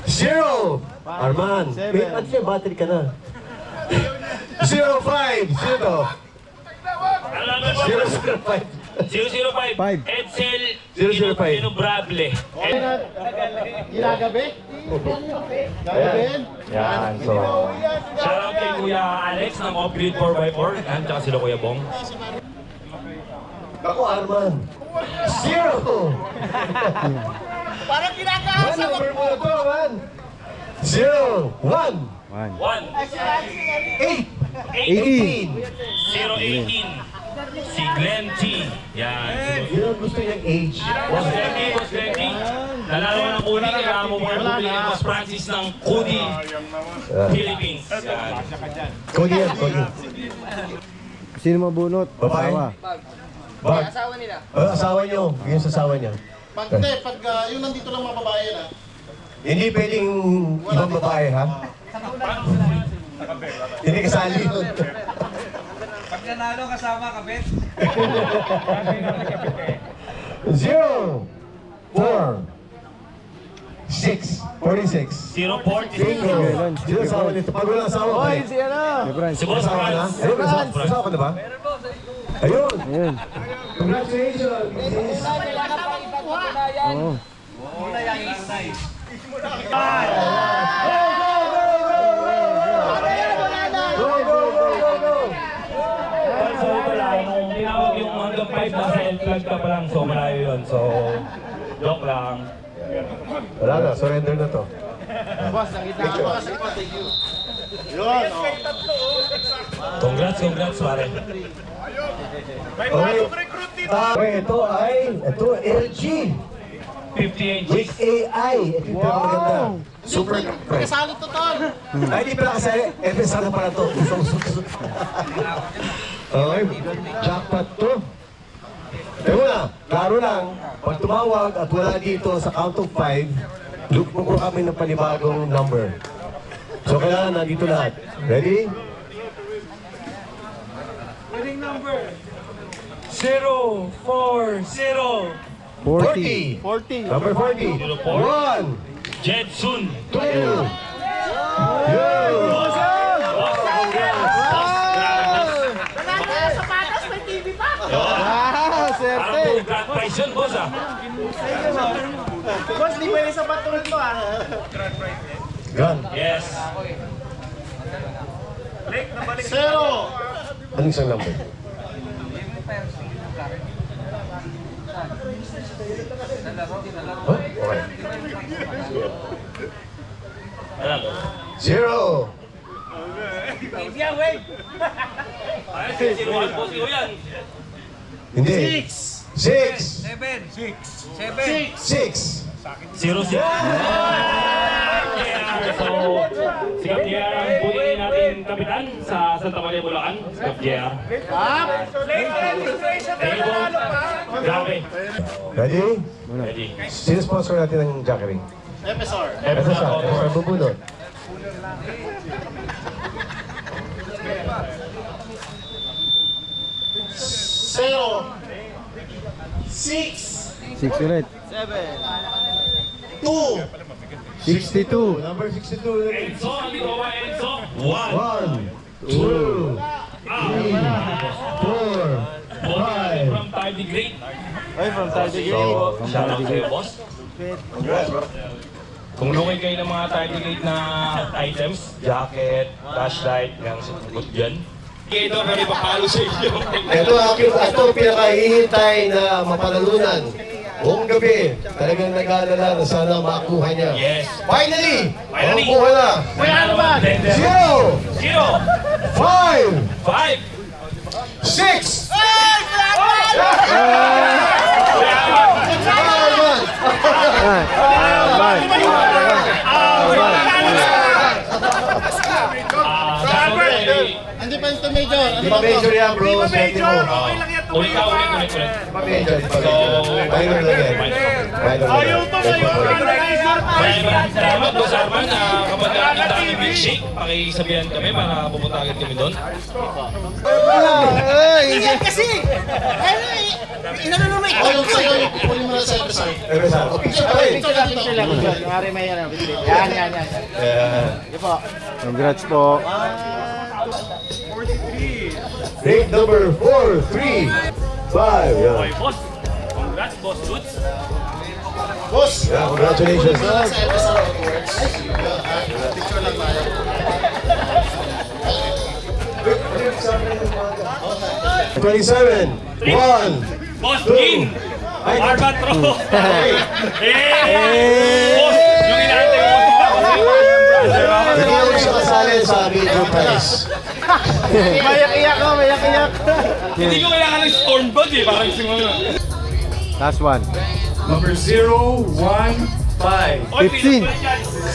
0! Arman. Wait, ano siya? Battery ka na. 05! Sino to? 005. 005. Edsel 005. Inobrable. Ginagabi? Yan, so. Shoutout kay Kuya Alex ng Off-Grid 4x4 at saka sila Kuya Bong. Naku, Arman. 0! Parang kinakaasa mo! Number mo na to, man. 0, 1, 1. 8, 18. 018. Si Glenn T. Yan. Yun ang gusto niyang age. Boss Glenn. Nalaro ng Kudi. Kailangan mo muna bumili kay Boss Francis ng Kudi Philippines. Yan. Kodi yan, Kodi. Sino mabunot? Babae. Asawa. Asawa nila. Asawa niyo. Yung sa asawa niya. Pag yung nandito lang mga babae na. Hindi pwedeng ibang babae, ha? Hindi kasali yun. Pag nanalo kasama ka, Bet. 0, 4, 6, 46. 046. Bingo. Sino asawa nito? Pag walang asawa, Oy, si ano? Si Boss asawa na? Francis. Ayun, asawa ka na ba? Ayun. Ayun. Congratulations. Oo. So ito lang, nung tinawag yung hanggang 5 na sa L-plug ka pa lang, so malayo yun. So, joke lang. Wala na, surrender na to. Boss, nakita ka pa kasi pa. Thank you. Yun, Congrats, pare. Okay. Okay, ito LG. 58 With AI. Ito yung maganda. Super fresh. Kasali to, Tol. Ay, di pala kasi, FSR na pala to. Okay, jackpot to. Teka na, klaro lang, pag tumawag at wala dito sa count of 5, look mo kami ng panibagong number. So kailangan nandito lahat. Ready? number 040. 40. 40. Number 40. 1. Jetsun. 2. Parang grand prize yun, boss ah. Boss, di pwede sa patulog to ah. Gun. Yes. Zero. Anong isang number? Oh, okay. Alam mo. 0. Ay, sinuhan po si Uyan. Hindi. 6. 6. 06. So, si Cap JR ang buhay natin kapitan sa Santa Maria, Bulacan. Si Cap JR. Thank you. Grabe. Ready? Ready. Sino sponsor natin ng Jackery? FSR. FSR bubunot. Zero. 6. 6 ulit. 2. 62. Number 62. Enzo, andito ba Enzo? 1, 2, 3, 4, 5. From Tardigrade. Ay, from Tardigrade. Shout out sa'yo, boss. Kung lukay kayo ng mga Tardigrade na items, jacket, flashlight, yung sagot dyan. Ito, pwede papalo sa inyo. Ito ang pinakahihintay na mapanalunan. Buong gabi, talagang nag-aalala na sana makuha niya. Yes. Finally! Finally! Makuha na! Wala naman! 0! 5! 6! Hindi pa ito major. Di ba major yan, bro? Swerte mo. Ulit. Di ba major? Minor lang yan. Minor lang yan. Salamat po sa Arman. Kapag nakita kami milkshake, pakisabihan kami para pupunta agad kami doon. Yan kasi! Inano naman ito? Yung sa'yo, kunin mo na sa FSR. FSR. Picture lang. Ngari may yan. Yan. Sige po. Congrats po. Grade number 4, 3, 5. Yan. Okay, boss. Congrats, boss Lutz. Boss! Yeah, congratulations. Kunin mo na sa FSR Awards. Picture lang tayo. 27, 1, Boss 2. King! Arbatro! Boss! Yung inaantay mo Hindi ako siya kasali sa major prize. Mayak-iyak ko. Hindi ko kailangan ng storm bug eh, parang simula. Last one. Number 015. 15.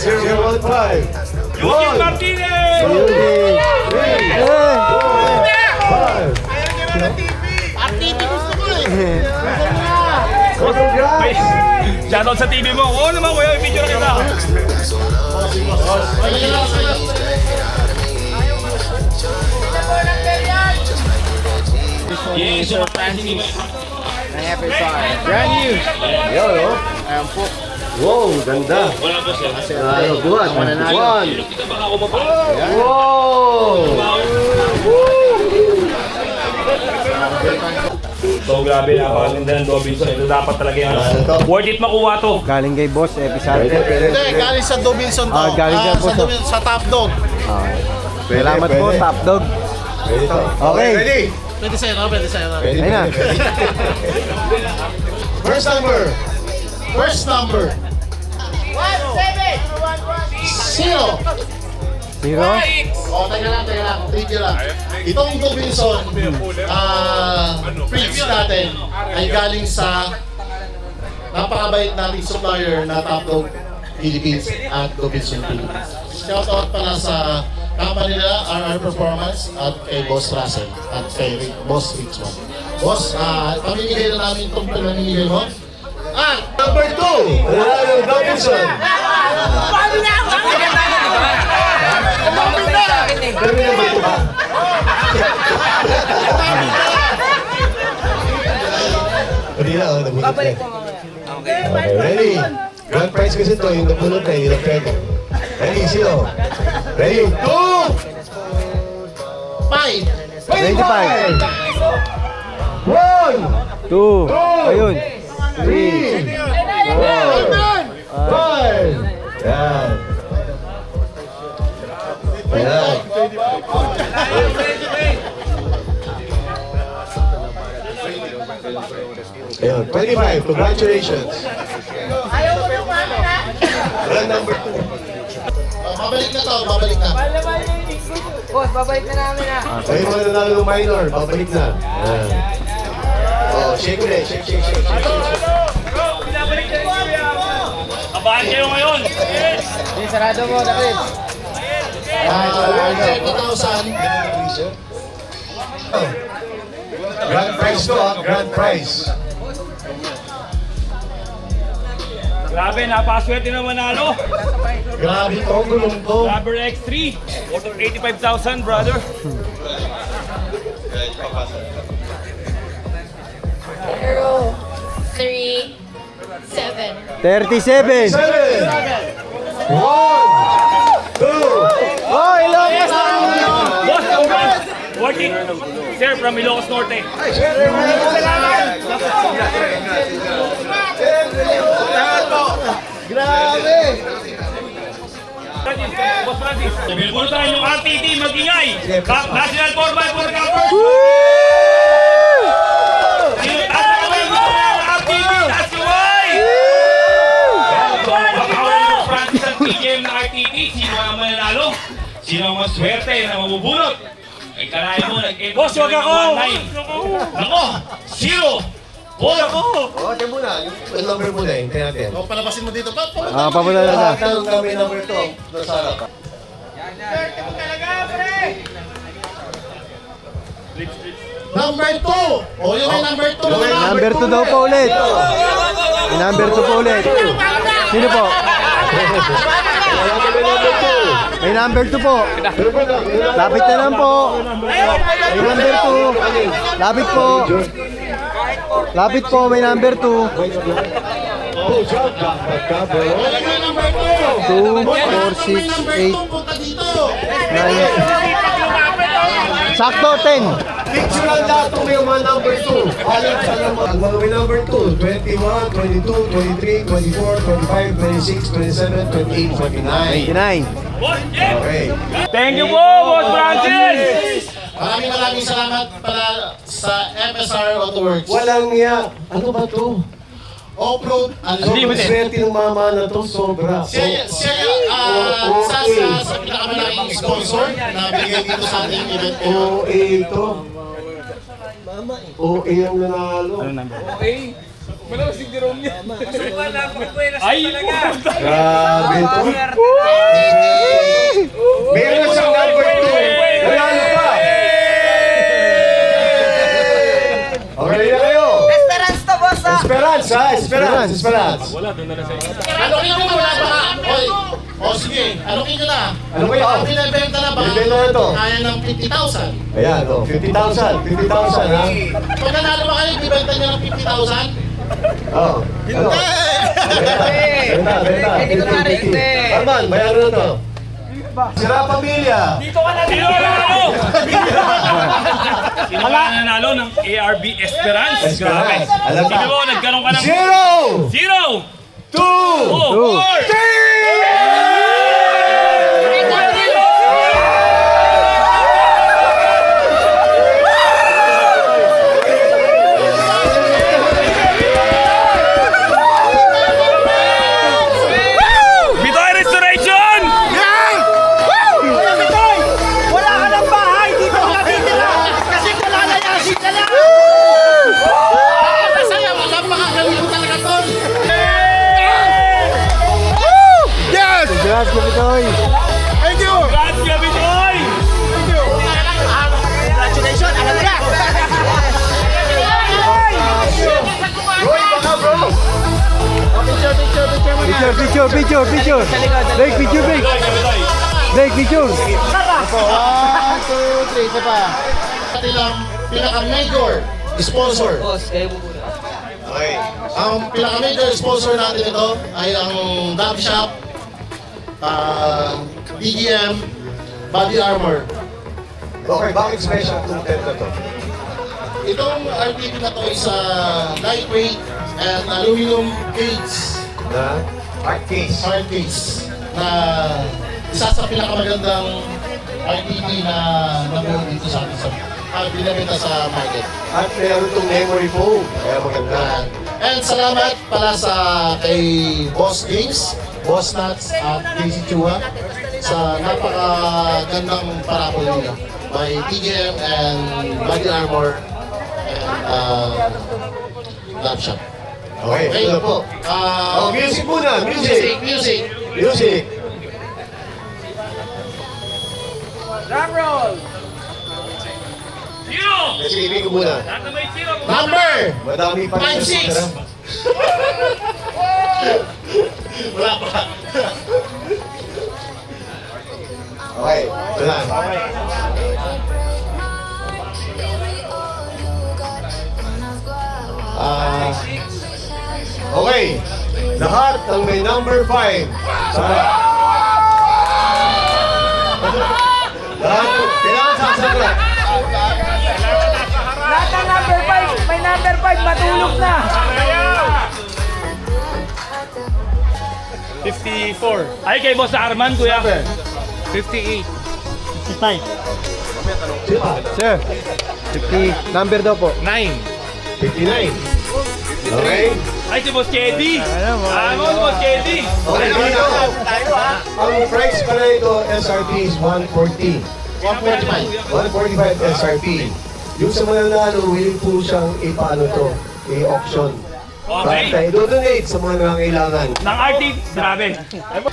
015. Yuki Martinez! 5. gusto ko eh. Shoutout sa TV mo. Oo naman kuya, i-video na kita. Yes, so surprising mo. Brand new. Yo, yo. Ayan po. Wow, ganda. Wala ba siya? Buwan. Buwan. Kita baka ako mapala. Wow! So grabe, napakaganda ng Robinson. Ito dapat talaga yung worth it makuha to. Galing kay Boss Episode. Hindi, galing sa Dobinson to. Galing dyan po sa- sa Top Dog. Salamat po, Top Dog. Okay. Ready? Pwede sa'yo, no? Pwede sa'yo. no? Ayun na. First number. First number. 0. 0. O, teka lang. Trivia lang. Itong Dobinson, fridge natin ay galing sa napakabait nating supplier na Top Dog Philippines at Dobinson Philippines. Shout out pala sa company nila, RR Performance at kay Boss Russell at kay Boss Richmond. Boss, pamimigay na namin itong pinamimigay mo. Number 2. Royal Dobinson. Paano na ako? Kami naman ito ba? Grand prize kasi ito, yung napulot na, yung napwede. Ready, sino? Ready? 2! 5! 25. 1! 2. Ayun. 3. 5! Yan. Yan. Ayun, 25. Congratulations. Run number 2. Babalik na to, babalik na. Boss, babalik na namin ha. Ayun, mga nanalo ng minor. Babalik na. Yan. Oh, shake ulit. Shake, shake, shake, shake, shake. Kabahan kayo ngayon! Sarado mo, David. 30,000. Grand prize to, grand prize. Grabe, napaswerte na manalo! Grabe to, gulong to. Rubber X3, worth of 85,000, brother. Zero, 3, 7. 37. 1, 2. Oh, Ilocos na! Boss, congrats! Working, sir, from Ilocos Norte. Grabe! Boss Francis, muna tayo yung RTT, mag-ingay! National 4x4 Campers! Taas na kami yung RTT, taas kamay! Bakawan mo Francis at PGM na RTT, sino ang mananalo? Sino ang maswerte na mabubunot? Ay kalahin mo, nag-8. Boss, wag ako! Nako! 0! Boss! O, ito muna. Yung number muna, hintayin natin. O, palabasin mo dito. Papunta na. Tanong kami number 2. Nasa harap. Number 2. O, yung may number 2. Number 2 daw po ulit. May number 2 po ulit. Sino po? May number 2 po. Lapit na lang po. May number 2. Lapit po. Lapit po, may number 2. 2, 4, 6, 8, 9. Sakto, 10. Picture lang lahat kung may mga number 2. Alam sa naman. Ang mga may number 2, 21, 22, 23, 24, 25, 26, 27, 28, 49. 29. Okay. Thank you po, Boss Francis! Maraming salamat pala sa MSR Autoworks. Walang niya. Ano ba to? Off-road. Sobrang swerte ng mama na to, sobra. Siya isa sa pinakamalaking sponsor na bigay dito sa ating event ngayon. OA ito. OA ang nanalo. Ay! Grabe ito. Meron siyang number 2. Nanalo pa. Okay na kayo. Esperance to, boss ha. Esperance ha? Esperance. Alokin ko na baka. O sige, alokin ko na. Ano ba yun? Binibenta na baka. Binibenta na to. Kaya ng 50,000. Ayan, to. 50,000. 50,000 ha? Pag nanalo ba kayo, bibenta niya ng 50,000? Oo. Ano? Benta. Arman, bayaran na to. Sira pamilya. Dito ka na! Sino ang nanalo? Sino ang nanalo ng ARB Esperance? Grabe! Alam Sino mo, nagkaroon ka ng... 0! 0! 2! 4! Bitoy Restoration! Wala ka ng bahay, dito ka titira. Kasi kalalayasin ka lang. Masaya, napakagaling ko talaga to. Yes! Congrats, Kapitoy. Thank you! Congrats, Bitoy! Congratulations! Alam mo na! Picture. Break, picture. Break, picture. 1, 2, 3, isa pa. Ating lang pinaka-major sponsor. Okay. Ang pinaka-major sponsor natin ito ay ang Dove Shop, DGM, Body Armor. Okay, bakit special itong tent na to? Itong RTP na to is lightweight and aluminum cage. Na? Hard case. Hard case. Na isa sa pinakamagandang RTP na nabuo dito sa atin sa binibenta sa market. At meron itong memory foam. Kaya maganda. And salamat pala sa kay Boss Games, Boss Nuts at Casey Chua sa napakagandang parapol nila by TGM and Body Armor and Lab Shop. Okay, ito po. Music muna, music. Music. Drum roll! Zero! Sige, ko muna. Lahat na may zero. Number! Madami pa rin. 5-6! Wala pa. Okay, ito na. Okay, lahat ng may number 5. Lahat, kailangan sasagot. Lahat ng number 5, may number 5, matulog na. 54. Ay, kay Boss Arman, kuya. 58. 55. Sir, 50 number daw po. 9. 59. Okay. Ay, si Boss Chedi. Alam mo, si Boss Chedi. Okay, ang price pala ito, SRP is 140. 145 SRP. Yung sa mananalo, willing po siyang ipaano to, i-auction. Okay. Basta i-donate sa mga nangangailangan. Ng RT, grabe.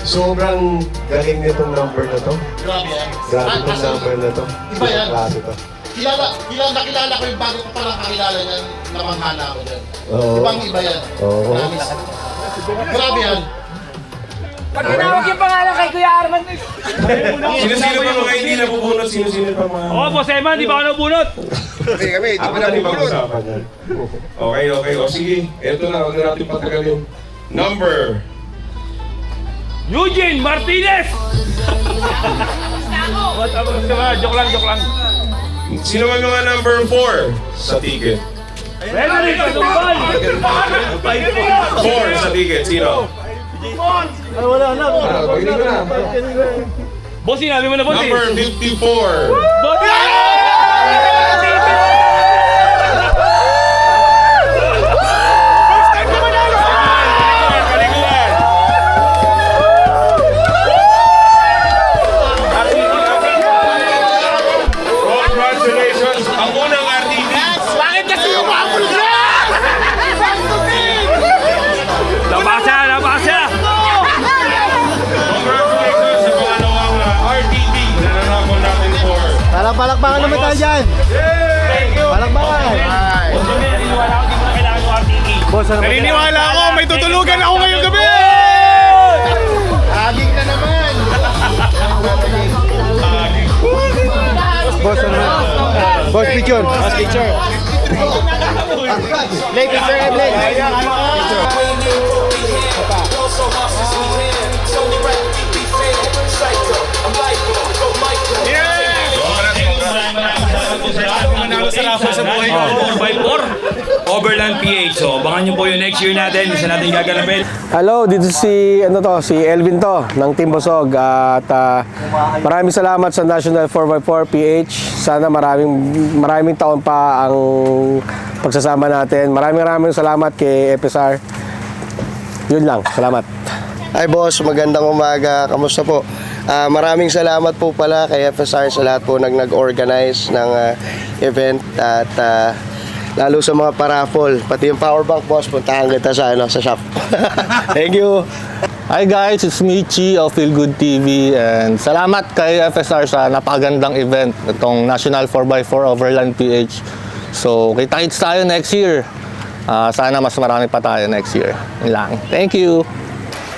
Sobrang galing nitong number na to. Grabe yan. Grabe itong number na to. Iba yan. Klase to. Nakilala ko yung bago ko palang kakilala niyan, namanghala ako dyan. Oo. Ibang iba yan. Oo. Grabe yan. Pag tinawag yung pangalan kay Kuya Arman, Sino-sino pa mga hindi nabubunot? Sino-sino pa mga... Oo, Boss Eman, di ba ka nabunot? Hindi pa nabubunot. Okay. O sige, eto na, huwag na natin patagalin. Number. Eugene Martinez! Joke lang. Sino man mga number 4 sa ticket? Frederick Tumbal! 4 sa ticket, sino? Ay, wala na. Pagdating ko na. Boss, sinabi mo na, Boss. Number 54. Boss! Congratulations! Ang unang RTP! Bakit kasi umabol ka? Napasa! Congratulations sa pangalawang RTP na nanakon natin for... Palakpakan naman tayo dyan. Palakpakan. Boss, ano ba? Naniniwala ako, may tutulugan ako ngayong gabi! Aging na naman. Boss, ano ba? Boss, picture. Boss, picture. Play picture, play. Sa buhay ko, 4x4 Overland PH. So, abangan nyo po yung next year natin. Isa natin gaganapin. Hello, dito si Elvin to ng Team Bosog at maraming salamat sa National 4x4 PH. Sana maraming taon pa ang pagsasama natin. Maraming salamat kay FSR. Yun lang, salamat. Hi boss, magandang umaga. Kamusta po? Maraming salamat po pala kay FSR sa lahat po nag-organize ng event at lalo sa mga paraffol, pati yung power bank boss, puntahan kita sa shop. Thank you. Hi guys, it's Michi of Feel Good TV and salamat kay FSR sa napakagandang event, itong National 4x4 Overland PH. So, kita-kits tayo next year. Sana mas marami pa tayo next year. Yun lang. Thank you.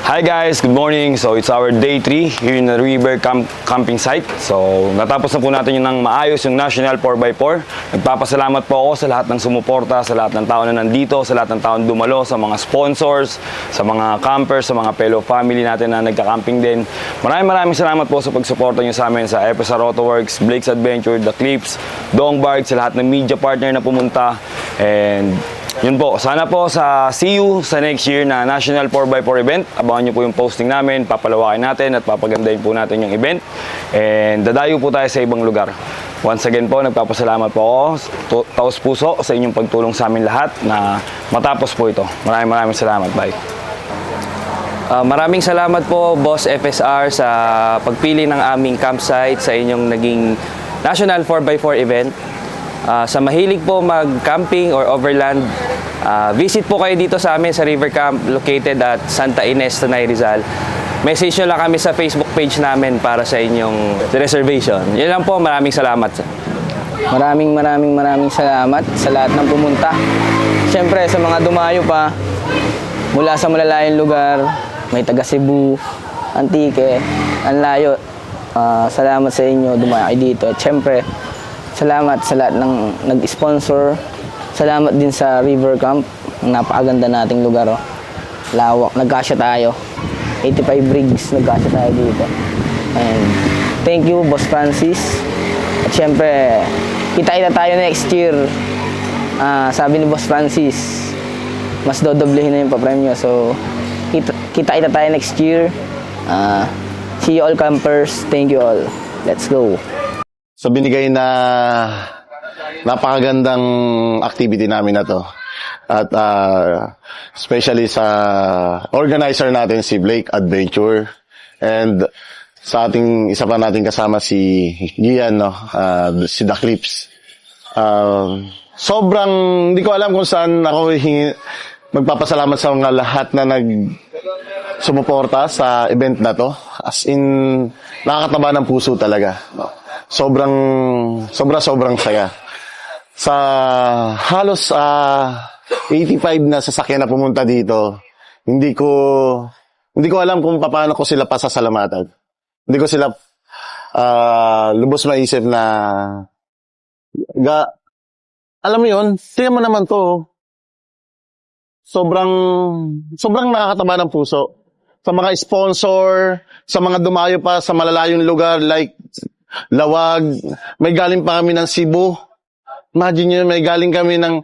Hi guys, good morning. So it's our day 3 here in the River Camping Site. So natapos na po natin yung nang maayos yung National 4x4. Nagpapasalamat po ako sa lahat ng sumuporta, sa lahat ng tao na nandito, sa lahat ng tao na dumalo, sa mga sponsors, sa mga campers, sa mga fellow family natin na nagka-camping din. Maraming salamat po sa pagsuporta nyo sa amin sa FSR Autoworks, Blake's Adventure, The Clips, Dongbard, sa lahat ng media partner na pumunta. And yun po, sana po see you sa next year na National 4x4 event. Abangan nyo po yung posting namin, papalawakin natin at papagandahin po natin yung event. And dadayo po tayo sa ibang lugar. Once again po, nagpapasalamat po ako, taos puso sa inyong pagtulong sa amin lahat na matapos po ito. Maraming salamat. Bye. Maraming salamat po, Boss FSR, sa pagpili ng aming campsite sa inyong naging National 4x4 event. Sa mahilig po mag-camping or overland, visit po kayo dito sa amin sa River Camp located at Santa Ines, Tanay, Rizal. Message nyo lang kami sa Facebook page namin para sa inyong reservation. Yan lang po, maraming salamat. Maraming salamat sa lahat ng pumunta. Siyempre sa mga dumayo pa mula sa malalayong lugar, may taga Cebu, Antique, ang layo. Salamat sa inyo, dumayo kayo dito. At siyempre, salamat sa lahat ng nag-sponsor. Salamat din sa River Camp. Napakaganda nating lugar. Oh. Lawak. Nagkasya tayo. 85 rigs. Nagkasya tayo dito. And thank you, Boss Francis. At syempre, kita-kita tayo next year. Sabi ni Boss Francis, mas dodoblehin na yung pa-premyo. So, kita-kita tayo next year. See you all campers. Thank you all. Let's go. Sa binigay na napakagandang activity namin na to. At especially sa organizer natin si Blake Adventure and sa ating isa pa nating kasama si Gian, no? Si The Clips. Sobrang hindi ko alam kung saan ako magpapasalamat sa mga lahat na sumuporta sa event na to. As in, nakakataba ng puso talaga. Sobrang saya. Sa halos 85 na sasakyan na pumunta dito, hindi ko alam kung paano ko sila pasasalamatan. Hindi ko sila lubos maisip na alam mo yun, tingnan mo naman to. Sobrang nakakataba ng puso. Sa mga sponsor, sa mga dumayo pa sa malalayong lugar like Lawag, may galing pa kami ng Cebu. Imagine nyo, may galing kami ng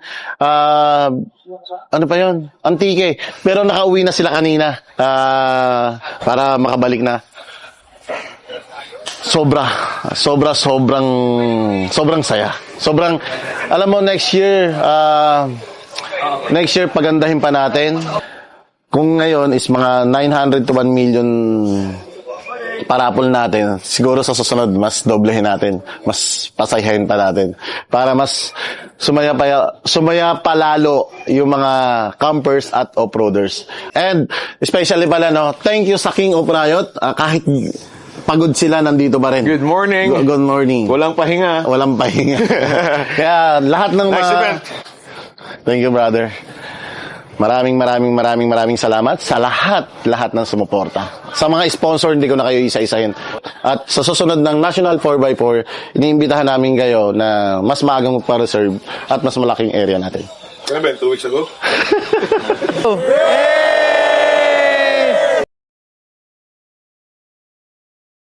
ano pa yun? Antique. Pero nakauwi na sila kanina para makabalik na. Sobrang saya. Alam mo, next year pagandahin pa natin. Kung ngayon is mga 900 to 1 million parapol natin, siguro sa susunod mas doblehin natin, mas pasayahin pa natin para mas sumaya pa lalo yung mga campers at off-roaders. And especially pala, no, thank you sa King of Riot. Kahit pagod sila, nandito pa rin. Good morning. Good morning. Walang pahinga. Kaya lahat ng nice event. Thank you, brother. Maraming salamat sa lahat ng sumuporta. Sa mga sponsor, hindi ko na kayo isa-isahin. At sa susunod ng National 4x4, iniimbitahan namin kayo na mas maagang magpa-reserve at mas malaking area natin. Kailan ba? 2 weeks ago?